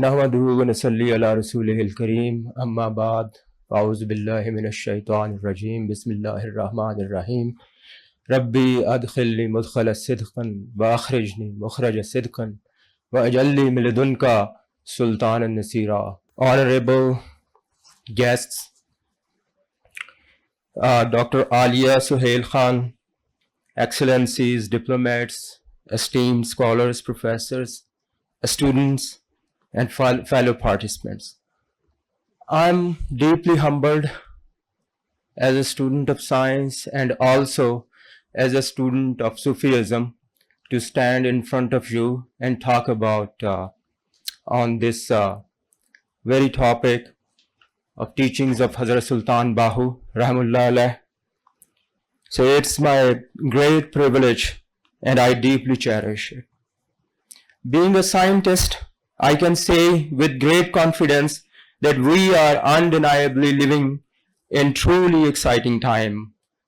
نحمدہ ونصلی علی رسولہ الکریم اما بعد اعوذ باللہ من الشیطان الرجیم بسم اللہ الرحمن الرحیم ربی ادخلنی مدخل صدق واخرجنی مخرج صدق واجعل لی من لدنک سلطانا نصیرا. Honorable guests, Dr. Alia Suhail Khan, Excellencies, diplomats, esteemed scholars, professors, students, and fellow participants. I'm deeply humbled as a student of science and also as a student of Sufism to stand in front of you and talk about on this very topic of teachings of Hazrat Sultan Bahu Rahmatullah Alayh. So it's my great privilege and I deeply cherish it. Being a scientist, I can say with great confidence that we are undeniably living in truly exciting time,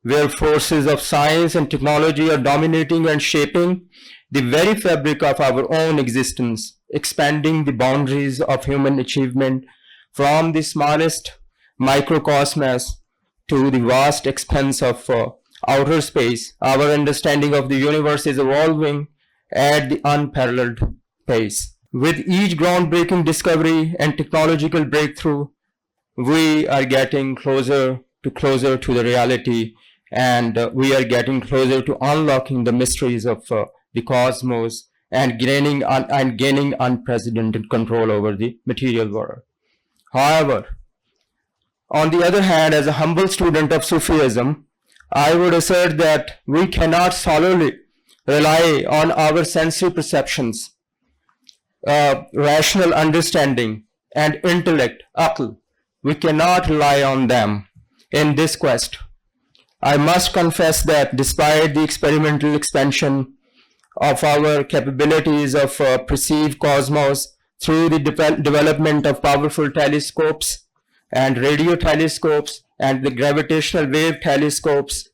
where forces of science and technology are dominating and shaping the very fabric of our own existence, expanding the boundaries of human achievement from the smallest microcosmos to the vast expanse of outer space. Our understanding of the universe is evolving at the unparalleled pace. With each groundbreaking discovery and technological breakthrough, we are getting closer to the reality, and we are getting closer to unlocking the mysteries of the cosmos and gaining unprecedented control over the material world. However, on the other hand, as a humble student of Sufism, I would assert that we cannot solely rely on our sensory perceptions, rational understanding and intellect, aql. We cannot rely on them in this quest. I must confess that despite the experimental expansion of our capabilities of perceived cosmos through the development of powerful telescopes and radio telescopes and the gravitational wave telescopes,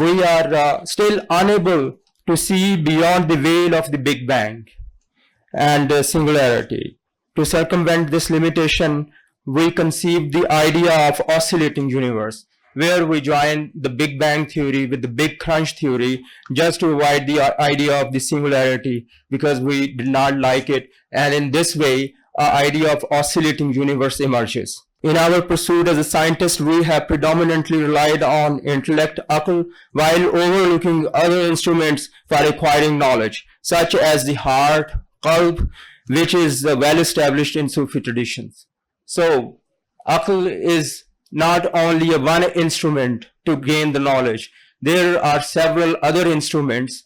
we are still unable to see beyond the veil of the Big Bang and singularity. To circumvent this limitation, we conceived the idea of oscillating universe, where we join the Big Bang theory with the Big Crunch theory just to avoid the idea of the singularity because we did not like it, and in this way an idea of oscillating universe emerges. In our pursuit as a scientist, we have predominantly relied on intellect, aql, while overlooking other instruments for acquiring knowledge, such as the heart, qalb, which is well established in Sufi traditions. So, aql is not only a one instrument to gain the knowledge. There are several other instruments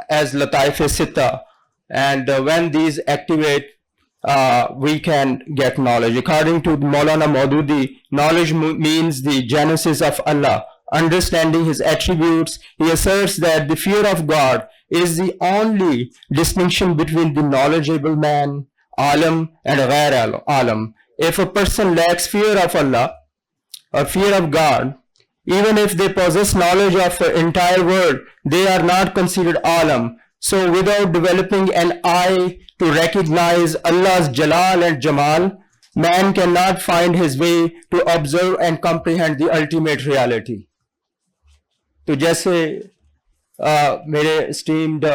as Lataif-e-Sitta, and when these activate, we can get knowledge. According to Maulana Maududi, knowledge means the genesis of Allah. Understanding His attributes, he asserts that the fear of God is the only distinction between the knowledgeable man, alam, and ghair alam. If a person lacks fear of Allah or fear of God, even if they possess knowledge of the entire world, they are not considered alam. So without developing an eye to recognize Allah's Jalal and Jamal, man cannot find his way to observe and comprehend the ultimate reality. تو جیسے میرے esteemed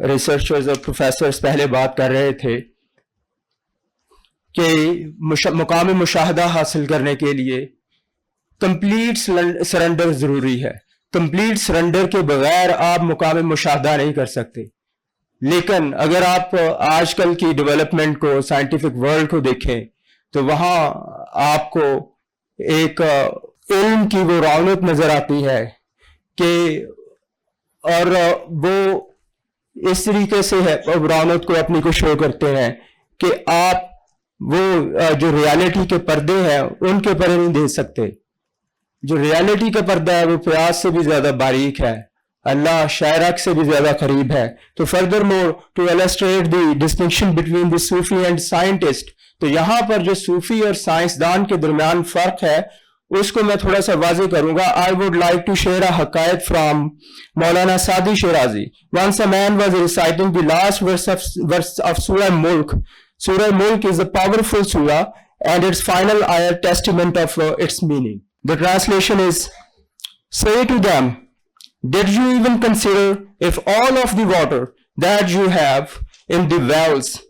researchers اور professors پہلے بات کر رہے تھے کہ مقام مشاہدہ حاصل کرنے کے لیے کمپلیٹ سرنڈر ضروری ہے. کمپلیٹ سرنڈر کے بغیر آپ مقام مشاہدہ نہیں کر سکتے. لیکن اگر آپ آج کل کی ڈیولپمنٹ کو، سائنٹیفک ورلڈ کو دیکھیں تو وہاں آپ کو ایک علم کی وہ رونق نظر آتی ہے کہ اور وہ اس طریقے سے ہے رونق کو اپنی کو شو کرتے ہیں کہ آپ وہ جو ریالٹی کے پردے ہیں ان کے پردے نہیں دے سکتے. جو ریالٹی کا پردہ ہے وہ پیاز سے بھی زیادہ باریک ہے، اللہ شاعرک سے بھی زیادہ قریب ہے. تو furthermore to illustrate the distinction between the Sufi and scientist, تو یہاں پر جو صوفی اور سائنسدان کے درمیان فرق ہے اس کو میں تھوڑا سا واضح کروں گا. I would like to share a حقائق from Maulana Sadi Shirazi. Once a man was reciting the last verse of Surah Mulk. Surah Mulk is a powerful surah and its final ayah testament of its meaning. The translation is, say to them, did you even consider if all of the water that you have in the wells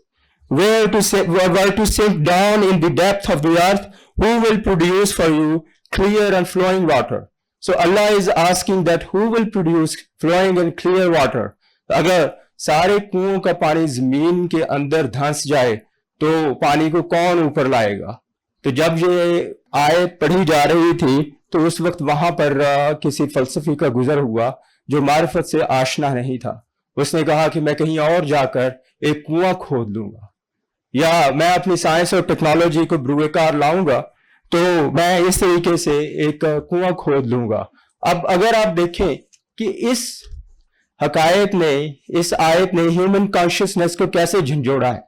were to sink down in the depth of the earth, who will produce for you clear and flowing water? So Allah is asking that who will produce flowing and clear water? اگر سارے کنوؤں کا پانی زمین کے اندر دھنس جائے تو پانی کو کون اوپر لائے گا؟ تو جب یہ آیت پڑھی جا رہی تھی تو اس وقت وہاں پر کسی فلسفی کا گزر ہوا جو معرفت سے آشنا نہیں تھا. اس نے کہا کہ میں کہیں اور جا کر ایک کنواں کھود لوں گا یا میں اپنی سائنس اور ٹیکنالوجی کو بروئے کار لاؤں گا تو میں اس طریقے سے ایک کنواں کھود لوں گا. اب اگر آپ دیکھیں کہ اس حقائق نے، اس آیت نے ہیومن کانشیسنس کو کیسے جھنجھوڑا ہے،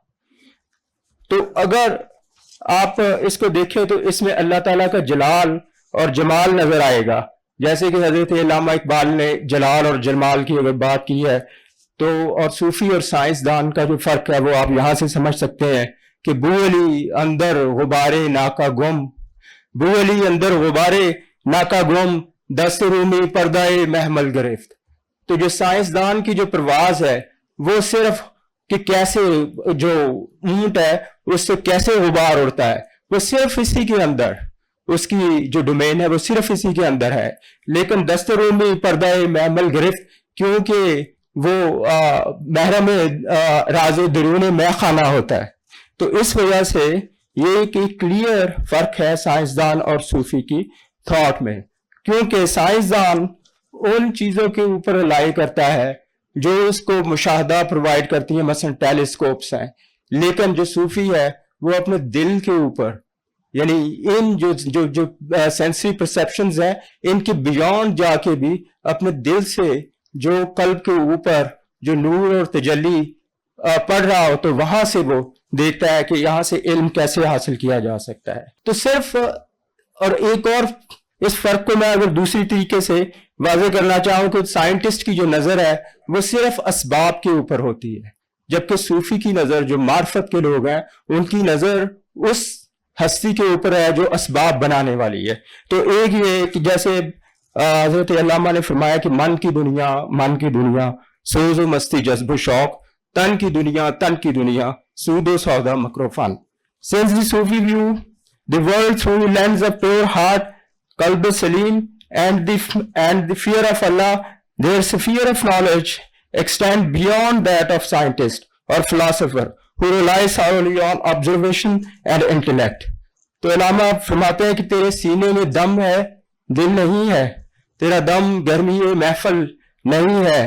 تو اگر آپ اس کو دیکھیں تو اس میں اللہ تعالیٰ کا جلال اور جمال نظر آئے گا. جیسے کہ حضرت علامہ اقبال نے جلال اور جمال کی اگر بات کی ہے تو، اور صوفی اور سائنسدان کا جو فرق ہے وہ آپ یہاں سے سمجھ سکتے ہیں کہ بو علی اندر غبارے ناکا گم، بو علی اندر غبارے ناکا گم، دست رومی پردہ محمل گرفت. تو جو سائنسدان کی جو پرواز ہے وہ صرف کہ کیسے جو اونٹ ہے اس سے کیسے غبار اڑتا ہے، وہ صرف اسی کے اندر، اس کی جو ڈومین ہے وہ صرف اسی کے اندر ہے. لیکن دست رومی پردہ محمل گرفت کیونکہ وہ محرم راز درون میں خانہ ہوتا ہے. تو اس وجہ سے یہ ایک کلیئر فرق ہے سائنسدان اور صوفی کی تھاٹ میں، کیونکہ سائنسدان ان چیزوں کے اوپر رلائی کرتا ہے جو اس کو مشاہدہ پرووائڈ کرتی ہیں، مثلا ٹیلیسکوپس ہیں. لیکن جو صوفی ہے وہ اپنے دل کے اوپر، یعنی ان جو سینسری پرسیپشنز ہیں ان کے بیونڈ جا کے بھی اپنے دل سے جو قلب کے اوپر جو نور اور تجلی پڑھ رہا ہو تو وہاں سے وہ دیکھتا ہے کہ یہاں سے علم کیسے حاصل کیا جا سکتا ہے. تو صرف، اور ایک اور اس فرق کو میں اگر دوسری طریقے سے واضح کرنا چاہوں کہ سائنٹسٹ کی جو نظر ہے وہ صرف اسباب کے اوپر ہوتی ہے، جبکہ صوفی کی نظر، جو معرفت کے لوگ ہیں ان کی نظر اس ہستی کے اوپر ہے جو اسباب بنانے والی ہے. تو ایک یہ کہ جیسے حضرت علامہ نے فرمایا کہ من کی دنیا سوز و مستی جذب و شوق، تن کی دنیا سود و سودا مکر و فن. Since the Sufi view the world through lens of pure heart, qalb salim and the fear of Allah, their sphere of knowledge extend beyond that of scientist or philosopher who relies solely on observation and intellect. تو علامہ فرماتے ہیں کہ تیرے سینے میں دم ہے، دل نہیں ہے، تیرا دم گرمی محفل نہیں ہے،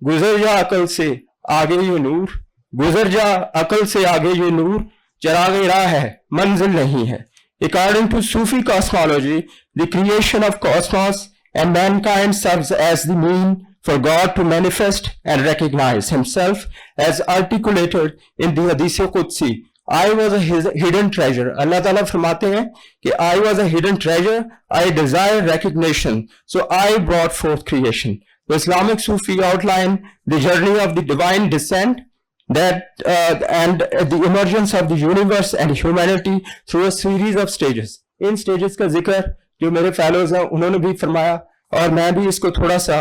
گزر جا عقل سے آگے یہ نور، گزر جا عقل سے آگے یہ نور، چراغ راہ ہے منزل نہیں ہے. According to Sufi cosmology, the creation of cosmos and mankind serves as the mean for God to manifest and recognize himself as articulated in the Hadith Qudsi. I was a hidden treasure. Allah Ta'ala فرماتے ہیں کہ I was a hidden treasure, I desire recognition, so I brought forth creation. The Islamic Sufi outline the journey of the divine descent and the emergence of the universe and humanity through a series of stages. In stages کا ذکر جو میرے fellows ہیں انہوں نے بھی فرمایا اور میں بھی اس کو تھوڑا سا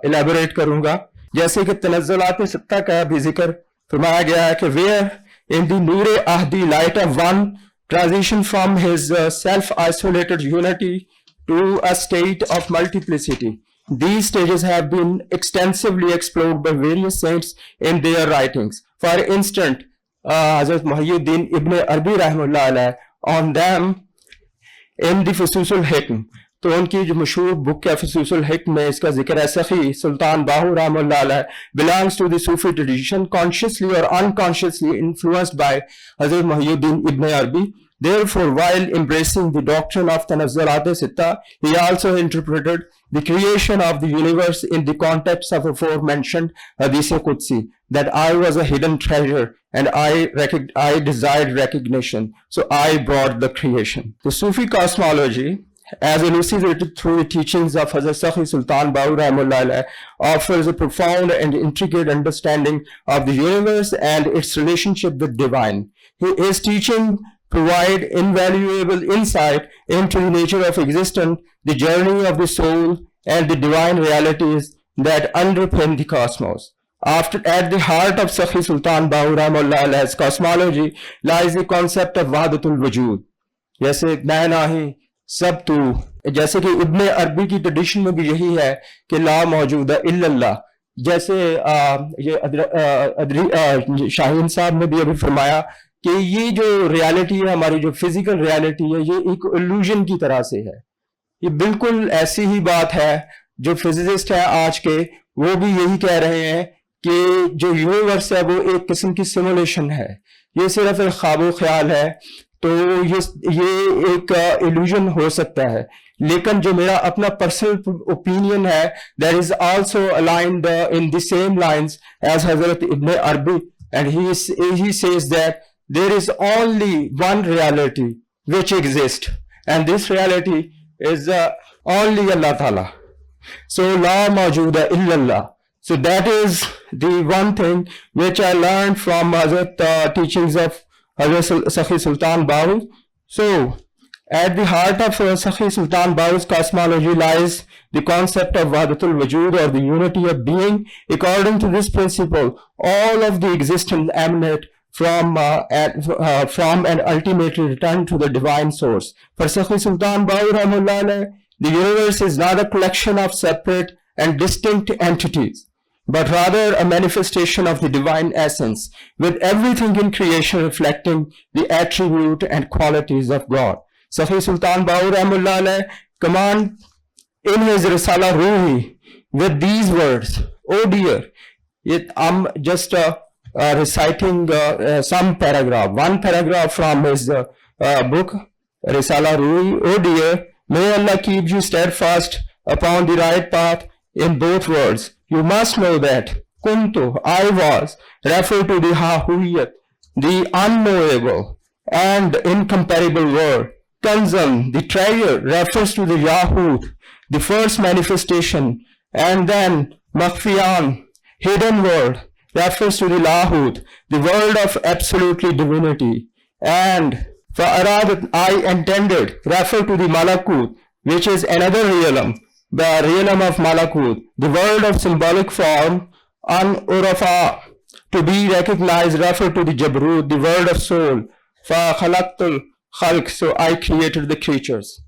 الیبوریٹ کروں گا. جیسے کہ تنزلات ستہ کا بھی ذکر فرمایا گیا ہے کہ where in the Noor احدی light of one transition from his self-isolated unity to a state of multiplicity. These stages have been extensively explored by various saints in their writings. For instance, Hazrat Muhyiddin Ibn Arabi rahimahullah alayh on them in the Fusus al-Hikm. تو ان کی جو مشہور بک ہے فصوص الحکم میں اس کا ذکر ہے. سخی سلطان باہو رحم اللہ علیہ belongs to the Sufi tradition, consciously or unconsciously influenced by Hazrat Muhyiddin Ibn Arabi. Therefore, while embracing the doctrine of Tanazzulat Sitta, he also interpreted the creation of the universe in the context of aforementioned Hadith Qudsi, that I was a hidden treasure and I desired recognition, so I brought the creation. The Sufi cosmology, as elucidated through the teachings of Hazrat Sakhi Sultan Bahu Rahimahullah alayh, offers a profound and intricate understanding of the universe and its relationship with divine. His teaching provide invaluable insight into the nature of existence, the journey of the soul, and the divine realities that underpin the cosmos. At the heart of Sakhi Sultan Bahu Rahmanullah's cosmology lies the concept of Wahdatul Wujud. جیسے میں ناہی سب تو، جیسے کہ ابن عربی کی tradition میں بھی یہی ہے کہ لا موجود الا اللہ. جیسے یہ شاہین صاحب نے بھی ابھی فرمایا کہ یہ جو ریالٹی ہے، ہماری جو فزیکل ریالٹی ہے، یہ ایک الوژن کی طرح سے ہے. یہ بالکل ایسی ہی بات ہے. جو فزسسٹ ہیں آج کے، وہ بھی یہی کہہ رہے ہیں کہ جو یونیورس ہے وہ ایک قسم کی سیمولیشن ہے، یہ صرف ایک خواب و خیال ہے. تو یہ ایک ایلوژن ہو سکتا ہے. لیکن جو میرا اپنا پرسنل اوپینین ہے، that is also aligned in the same lines as حضرت ابن عربی، and he says that there is only one reality which exists, and this reality is only Allah Ta'ala. So la mawjooda illa Allah. So that is the one thing which I learned from Hazrat teachings of Hazrat Sakhi Sultan Bahu. So at the heart of Sakhi Sultan Bahu's cosmology lies the concept of Wahdatul Wujud, or the unity of being. According to this principle, all of the existence emanate from and ultimately return to the divine source. For Sakhi Sultan Bahu Rahmatullah, the universe is not a collection of separate and distinct entities, but rather a manifestation of the divine essence, with everything in creation reflecting the attribute and qualities of God. Sakhi Sultan Bahu Rahmatullah command in his Risala Ruhi with these words. Oh dear, I'm just reciting some paragraph, one paragraph from his book Risala Ruhi. Oh dear, may Allah keep you steadfast upon the right path in both words. You must know that Kuntu, I was, refer to the Hahuyat, the unknowable and incomparable word. Kanzan, the treasure, refers to the Yahud, the first manifestation. And then Makhfiyan, hidden word, refers to the Lahut, the world of absolutely divinity. And Fa'aradat, I intended, refer to the Malakut, which is another realm, the realm of Malakut, the world of symbolic form. An-Urafa, to be recognized, refer to the Jabrut, the world of soul. Fa-Khalaqtul Khalq, so I created the creatures.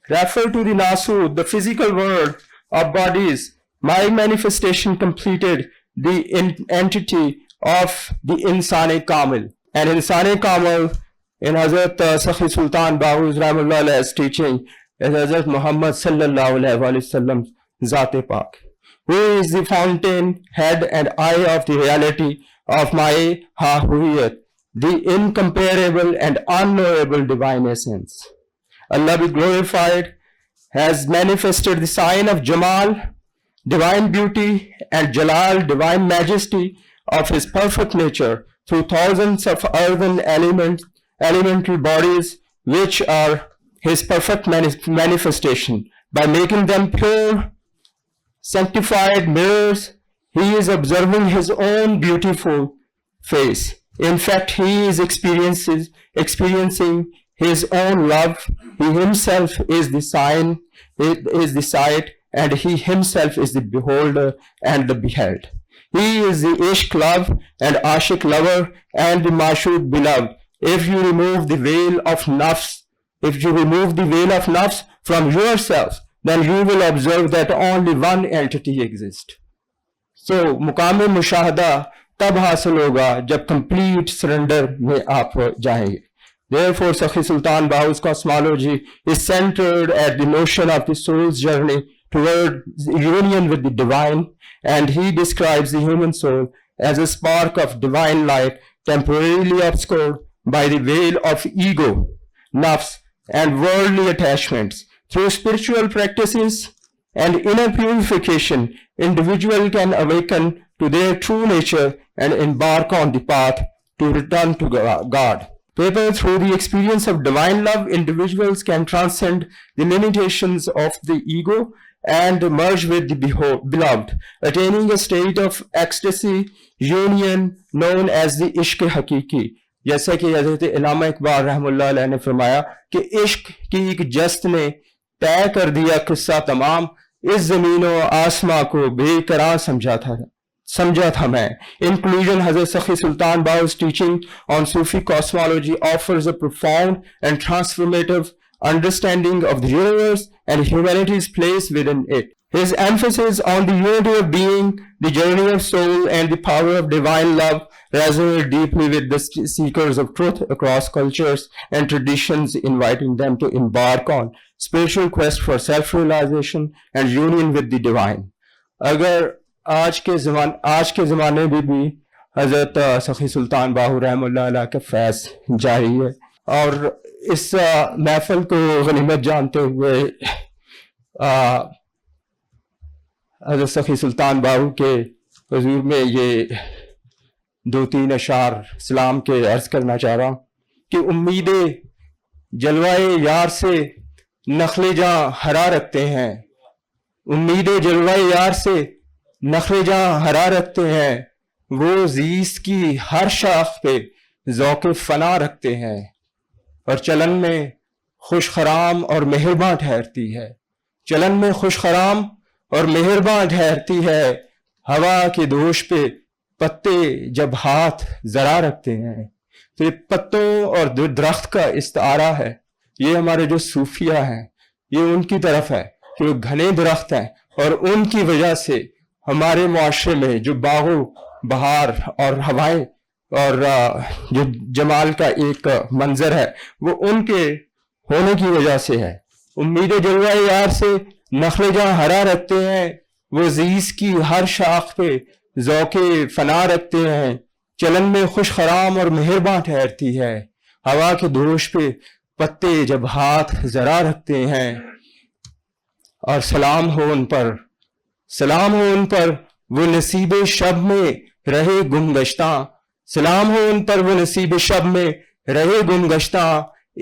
Refer to the Nasud, the physical world of bodies. My manifestation completed the entity of the Insani Kamil. And Insani Kamil, in Hazrat Sakhi Sultan Bahu Rahmanullah's teaching, is Hazrat Muhammad sallallahu alaihi wasallam Zat-e Pak, who is the fountain, head and eye of the reality of my Hahuyat, the incomparable and unknowable divine essence. Allah be glorified, has manifested the sign of Jamal, divine beauty, and Jalal, divine majesty of his perfect nature through thousands of earthen elemental bodies, which are his perfect manifestation. By making them pure, sanctified mirrors, he is observing his own beautiful face. In fact, he is experiencing his own love. He himself is the sign, is the sight, and he himself is the beholder and the beheld. He is the Ishq love and Ashik lover and the Mashud beloved. If you remove the veil of nafs, from yourself, then you will observe that only one entity exists. So, مقام مشاہدہ تب حاصل ہوگا جب complete surrender میں آپ جائیں گے. Therefore, Sakhi Sultan Bahu's cosmology is centered at the notion of the soul's journey toward union with the divine, and he describes the human soul as a spark of divine light temporarily obscured by the veil of ego, nafs, and worldly attachments. Through spiritual practices and inner purification, individual can awaken to their true nature and embark on the path to return to God. People, through the experience of divine love, individuals can transcend the limitations of the ego and merge with the beloved, attaining a state of ecstasy, union known as the Ishq Hakiki. جیسا کہ حضرت علامہ اقبال رحمہ اللہ علیہ نے فرمایا کہ عشق کی ایک جست نے طے کر دیا قصہ تمام، اس زمین و آسماں کو بے قرار سمجھا تھا میں. In conclusion, Hazrat Sakhi Sultan Bahu's teaching on Sufi cosmology offers a profound and transformative understanding of the universe and humanity's place within it. His emphasis on the unity of being, the journey of soul, and the power of divine love resonate deeply with the seekers of truth across cultures and traditions, inviting them to embark on spiritual quest for self-realization and union with the divine. اگر آج کے زمانے میں بھی حضرت سخی سلطان باہو رحمہ اللہ علیہ کا فیض جاری ہے، اور اس محفل کو غنیمت جانتے ہوئے حضرت سخی سلطان باہو کے حضور میں یہ 2-3 اشعار سلام کے عرض کرنا چاہ رہا ہوں کہ امید جلوائے یار سے نخل جاں ہرا رکھتے ہیں، امید جلوائے یار سے نخل جاں ہرا رکھتے ہیں، وہ زیست کی ہر شاخ پہ ذوق فنا رکھتے ہیں، اور چلن میں خوش خرام اور مہرباں ٹھہرتی ہے، چلن میں خوش خرام اور مہرباں ٹھہرتی ہے، ہوا کے دوش پہ پتے جب ہاتھ ذرا رکھتے ہیں. تو یہ پتوں اور درخت کا استعارہ ہے. یہ ہمارے جو صوفیہ ہیں یہ ان کی طرف ہے کہ وہ گھنے درخت ہیں، اور ان کی وجہ سے ہمارے معاشرے میں جو باغ و بہار اور ہوائیں اور جو جمال کا ایک منظر ہے وہ ان کے ہونے کی وجہ سے ہے. امید جلوہ یار سے نخل جاں ہرا رکھتے ہیں، وہ زیست کی ہر شاخ پہ ذوق فنا رکھتے ہیں، چلن میں خوش خرام اور مہرباں ٹھہرتی ہے، ہوا کے دوش پہ پتے جب ہاتھ ذرا رکھتے ہیں. اور سلام ہو ان پر، سلام ہو ان پر وہ نصیب شب میں رہے گم گشتہ، سلام ہو ان پر وہ نصیب شب میں رہے گم گشتہ،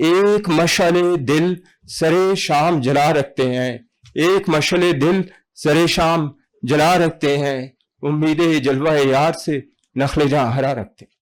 ایک مشعل دل سرے شام جلا رکھتے ہیں، ایک مشعل دل سرے شام جلا رکھتے ہیں، امید جلوہ یار سے نخل جاں ہرا رکھتے ہیں.